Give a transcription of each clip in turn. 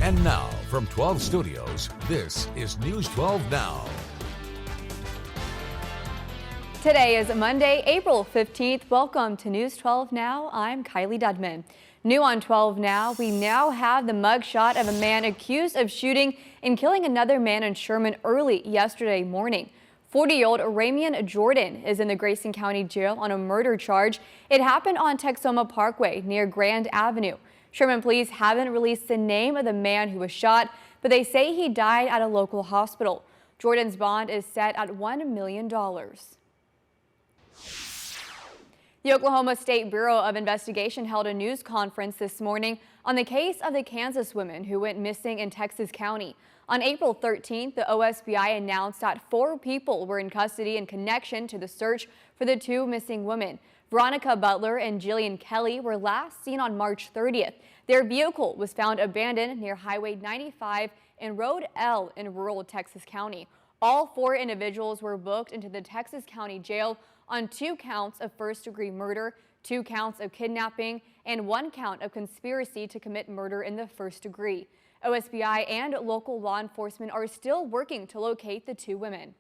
And now, from 12 Studios, this is News 12 Now. Today is Monday, April 15th. Welcome to News 12 Now. I'm Kylee Dedmon. New on 12 Now, we now have the mugshot of a man accused of shooting and killing another man in Sherman early yesterday morning. 40-year-old Ramian Jordan is in the Grayson County Jail on a murder charge. It happened on Texoma Parkway near Grand Avenue. Sherman police haven't released the name of the man who was shot, but they say he died at a local hospital. Jordan's bond is set at $1 million. The Oklahoma State Bureau of Investigation held a news conference this morning on the case of the Kansas women who went missing in Texas County. On April 13th, the OSBI announced that 4 people were in custody in connection to the search for the 2 missing women. Veronica Butler and Jillian Kelly were last seen on March 30th. Their vehicle was found abandoned near Highway 95 and Road L in rural Texas County. All 4 individuals were booked into the Texas County Jail on 2 counts of first-degree murder, 2 counts of kidnapping, and 1 count of conspiracy to commit murder in the first degree. OSBI and local law enforcement are still working to locate the 2 women.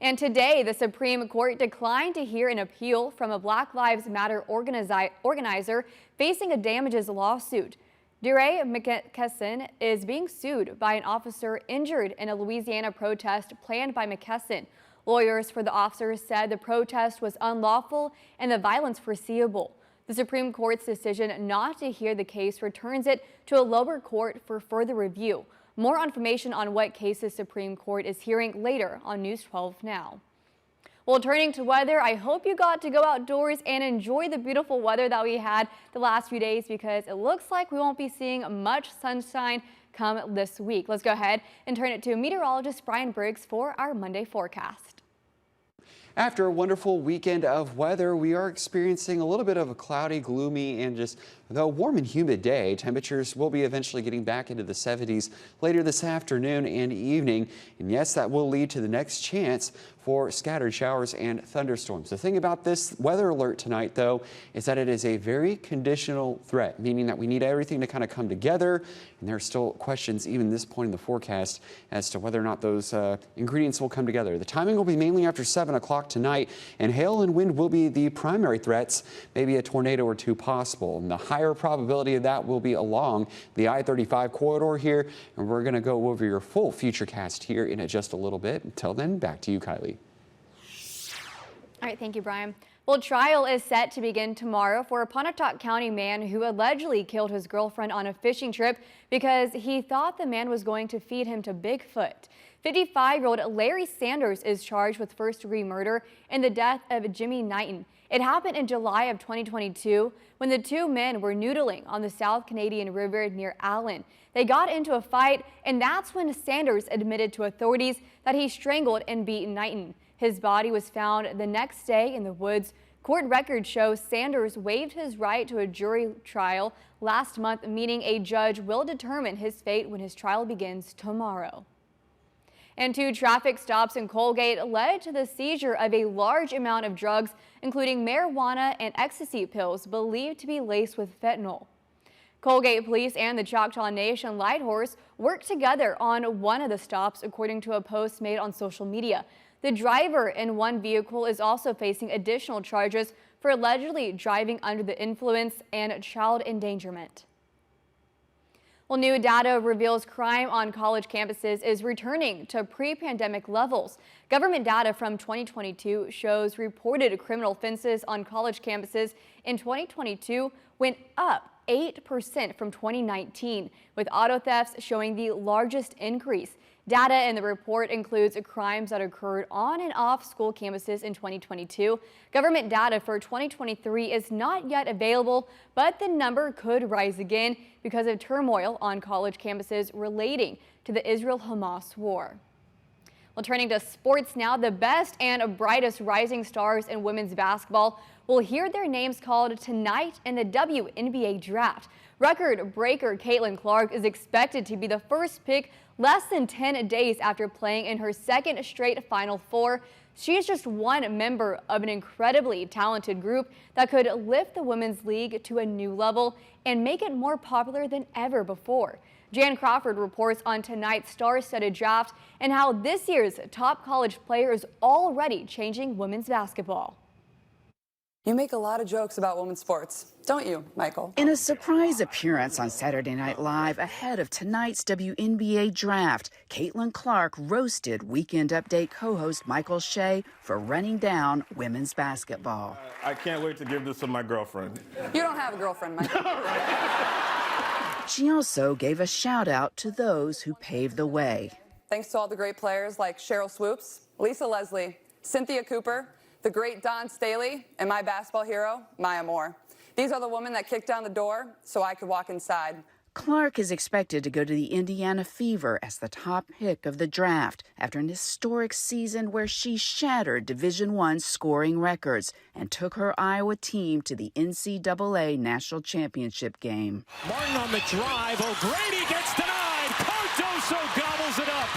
And today, the Supreme Court declined to hear an appeal from a Black Lives Matter organizer facing a damages lawsuit. DeRay McKesson is being sued by an officer injured in a Louisiana protest planned by McKesson. Lawyers for the officers said the protest was unlawful and the violence foreseeable. The Supreme Court's decision not to hear the case returns it to a lower court for further review. More information on what case the Supreme Court is hearing later on News 12 Now. Well, turning to weather, I hope you got to go outdoors and enjoy the beautiful weather that we had the last few days, because it looks like we won't be seeing much sunshine come this week. Let's go ahead and turn it to meteorologist Brian Briggs for our Monday forecast. After a wonderful weekend of weather, we are experiencing a little bit of a cloudy, gloomy, and just a warm and humid day. Temperatures will be eventually getting back into the 70s later this afternoon and evening. And yes, that will lead to the next chance for scattered showers and thunderstorms. The thing about this weather alert tonight, though, is that it is a very conditional threat, meaning that we need everything to kind of come together. And there are still questions, even this point in the forecast, as to whether or not those ingredients will come together. The timing will be mainly after 7 o'clock tonight, and hail and wind will be the primary threats, maybe a tornado or 2 possible. And the higher probability of that will be along the I-35 corridor here, and we're going to go over your full futurecast here in just a little bit. Until then, back to you, Kylee. All right, thank you, Brian. Well, trial is set to begin tomorrow for a Pontotoc County man who allegedly killed his girlfriend on a fishing trip because he thought the man was going to feed him to Bigfoot. 55-year-old Larry Sanders is charged with first-degree murder in the death of Jimmy Knighton. It happened in July of 2022 when the 2 men were noodling on the South Canadian River near Allen. They got into a fight, and that's when Sanders admitted to authorities that he strangled and beat Knighton. His body was found the next day in the woods. Court records show Sanders waived his right to a jury trial last month, meaning a judge will determine his fate when his trial begins tomorrow. And 2 traffic stops in Colgate led to the seizure of a large amount of drugs, including marijuana and ecstasy pills believed to be laced with fentanyl. Colgate police and the Choctaw Nation Light Horse worked together on one of the stops, according to a post made on social media. The driver in one vehicle is also facing additional charges for allegedly driving under the influence and child endangerment. Well, new data reveals crime on college campuses is returning to pre-pandemic levels. Government data from 2022 shows reported criminal offenses on college campuses in 2022 went up 8% from 2019, with auto thefts showing the largest increase. Data in the report includes crimes that occurred on and off school campuses in 2022. Government data for 2023 is not yet available, but the number could rise again because of turmoil on college campuses relating to the Israel-Hamas war. Well, turning to sports now, the best and brightest rising stars in women's basketball will hear their names called tonight in the WNBA draft. Record breaker Caitlin Clark is expected to be the first pick less than 10 days after playing in her second straight Final Four. She is just one member of an incredibly talented group that could lift the women's league to a new level and make it more popular than ever before. Jan Crawford reports on tonight's star-studded draft and how this year's top college player is already changing women's basketball. You make a lot of jokes about women's sports, don't you, Michael? In a surprise appearance on Saturday Night Live ahead of tonight's WNBA draft, Caitlin Clark roasted Weekend Update co-host Michael Shea for running down women's basketball. I can't wait to give this to my girlfriend. You don't have a girlfriend, Michael. She also gave a shout out to those who paved the way. Thanks to all the great players like Cheryl Swoops, Lisa Leslie, Cynthia Cooper, the great Dawn Staley, and my basketball hero, Maya Moore. These are the women that kicked down the door so I could walk inside. Clark is expected to go to the Indiana Fever as the top pick of the draft after an historic season where she shattered Division I scoring records and took her Iowa team to the NCAA National Championship game. Martin on the drive. O'Grady gets denied. Cardoso gobbles it up.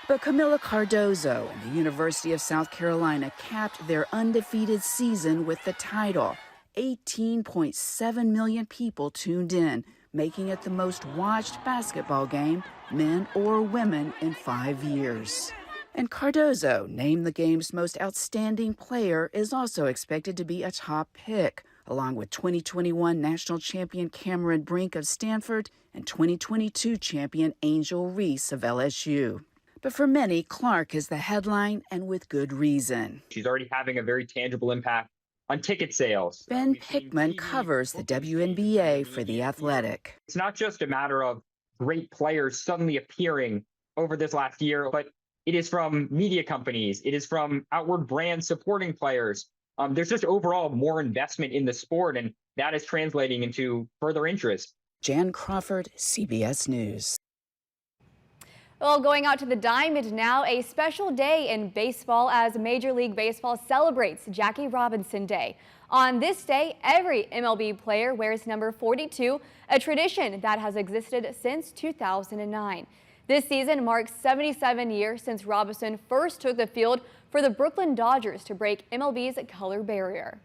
But Camila Cardozo and the University of South Carolina capped their undefeated season with the title. 18.7 million people tuned in, making it the most watched basketball game, men or women, in 5 years. And Cardozo, named the game's most outstanding player, is also expected to be a top pick, along with 2021 national champion Cameron Brink of Stanford and 2022 champion Angel Reese of LSU. But for many, Clark is the headline, and with good reason. She's already having a very tangible impact on ticket sales. Ben Pickman covers the WNBA for The Athletic. It's not just a matter of great players suddenly appearing over this last year, but it is from media companies. It is from outward brands supporting players. There's just overall more investment in the sport, and that is translating into further interest. Jan Crawford, CBS News. Well, going out to the Diamond now, a special day in baseball as Major League Baseball celebrates Jackie Robinson Day. On this day, every MLB player wears number 42, a tradition that has existed since 2009. This season marks 77 years since Robinson first took the field for the Brooklyn Dodgers to break MLB's color barrier.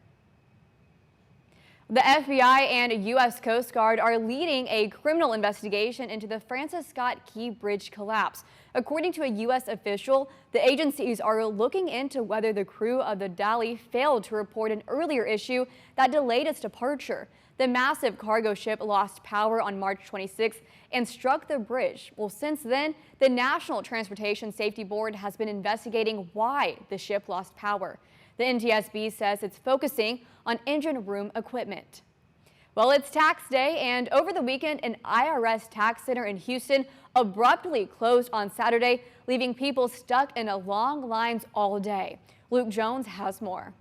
The FBI and U.S. Coast Guard are leading a criminal investigation into the Francis Scott Key Bridge collapse. According to a U.S. official, the agencies are looking into whether the crew of the Dali failed to report an earlier issue that delayed its departure. The massive cargo ship lost power on March 26th and struck the bridge. Well, since then, the National Transportation Safety Board has been investigating why the ship lost power. The NTSB says it's focusing on engine room equipment. Well, it's tax day, and over the weekend, an IRS tax center in Houston abruptly closed on Saturday, leaving people stuck in long lines all day. Luke Jones has more.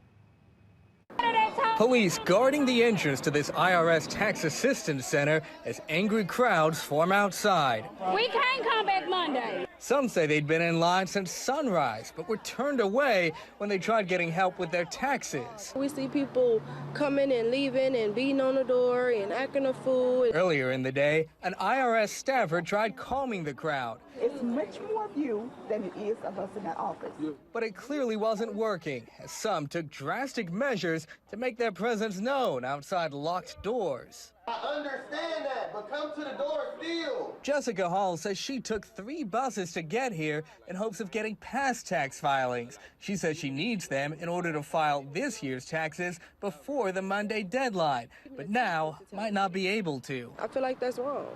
Police guarding the entrance to this IRS tax assistance center as angry crowds form outside. We can't come back Monday. Some say they'd been in line since sunrise, but were turned away when they tried getting help with their taxes. We see people coming and leaving and beating on the door and acting a fool. Earlier in the day, an IRS staffer tried calming the crowd. It's much more of you than it is of us in that office. But it clearly wasn't working, as some took drastic measures to make their presence known outside locked doors. I understand that, but come to the door still. Jessica Hall says she took 3 buses to get here in hopes of getting past tax filings. She says she needs them in order to file this year's taxes before the Monday deadline, but now might not be able to. I feel like that's wrong,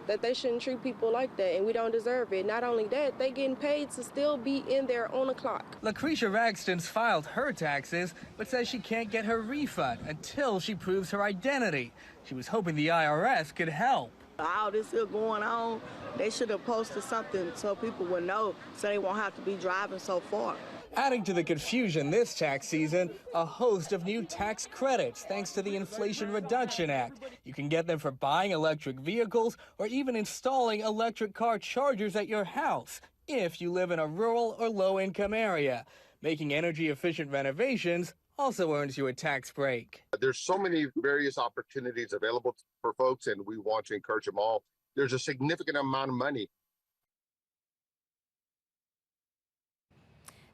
that they shouldn't treat people like that, and we don't deserve it. Not only that, they getting paid to still be in there on the clock. Lucretia Ragston's filed her taxes, but says she can't get her refund until she proves her identity. She was hoping the IRS could help. All this here going on, they should have posted something so people would know, so they won't have to be driving so far. Adding to the confusion this tax season, a host of new tax credits thanks to the Inflation Reduction Act. You can get them for buying electric vehicles or even installing electric car chargers at your house if you live in a rural or low-income area. Making energy-efficient renovations also earns you a tax break. There's so many various opportunities available for folks, and we want to encourage them all. There's a significant amount of money.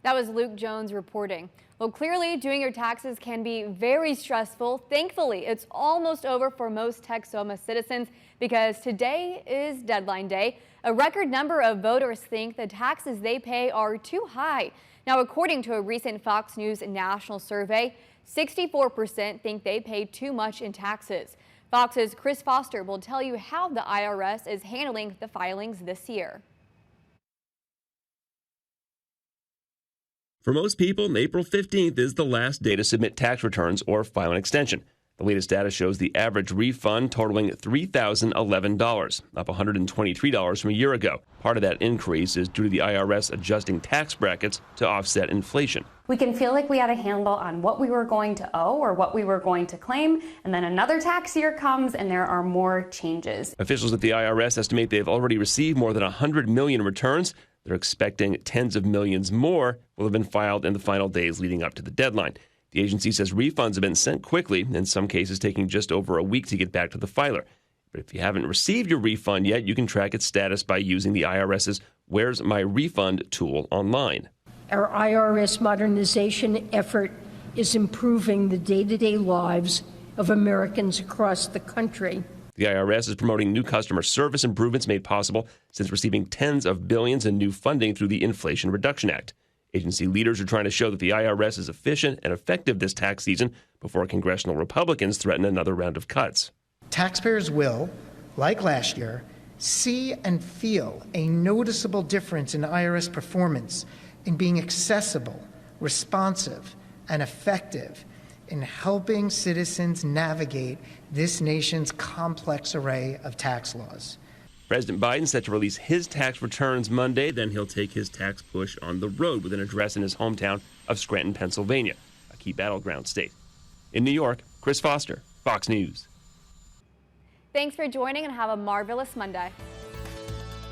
That was Luke Jones reporting. Well, clearly doing your taxes can be very stressful. Thankfully, it's almost over for most Texoma citizens because today is deadline day. A record number of voters think the taxes they pay are too high. Now, according to a recent Fox News national survey, 64% think they pay too much in taxes. Fox's Chris Foster will tell you how the IRS is handling the filings this year. For most people, April 15th is the last day to submit tax returns or file an extension. The latest data shows the average refund totaling $3,011, up $123 from a year ago. Part of that increase is due to the IRS adjusting tax brackets to offset inflation. We can feel like we had a handle on what we were going to owe or what we were going to claim, and then another tax year comes and there are more changes. Officials at the IRS estimate they've already received more than 100 million returns. They're expecting tens of millions more will have been filed in the final days leading up to the deadline. The agency says refunds have been sent quickly, in some cases taking just over a week to get back to the filer. But if you haven't received your refund yet, you can track its status by using the IRS's Where's My Refund tool online. Our IRS modernization effort is improving the day-to-day lives of Americans across the country. The IRS is promoting new customer service improvements made possible since receiving tens of billions in new funding through the Inflation Reduction Act. Agency leaders are trying to show that the IRS is efficient and effective this tax season before congressional Republicans threaten another round of cuts. Taxpayers will, like last year, see and feel a noticeable difference in IRS performance in being accessible, responsive, and effective in helping citizens navigate this nation's complex array of tax laws. President Biden set to release his tax returns Monday. Then he'll take his tax push on the road with an address in his hometown of Scranton, Pennsylvania, a key battleground state. In New York, Chris Foster, Fox News. Thanks for joining and have a marvelous Monday.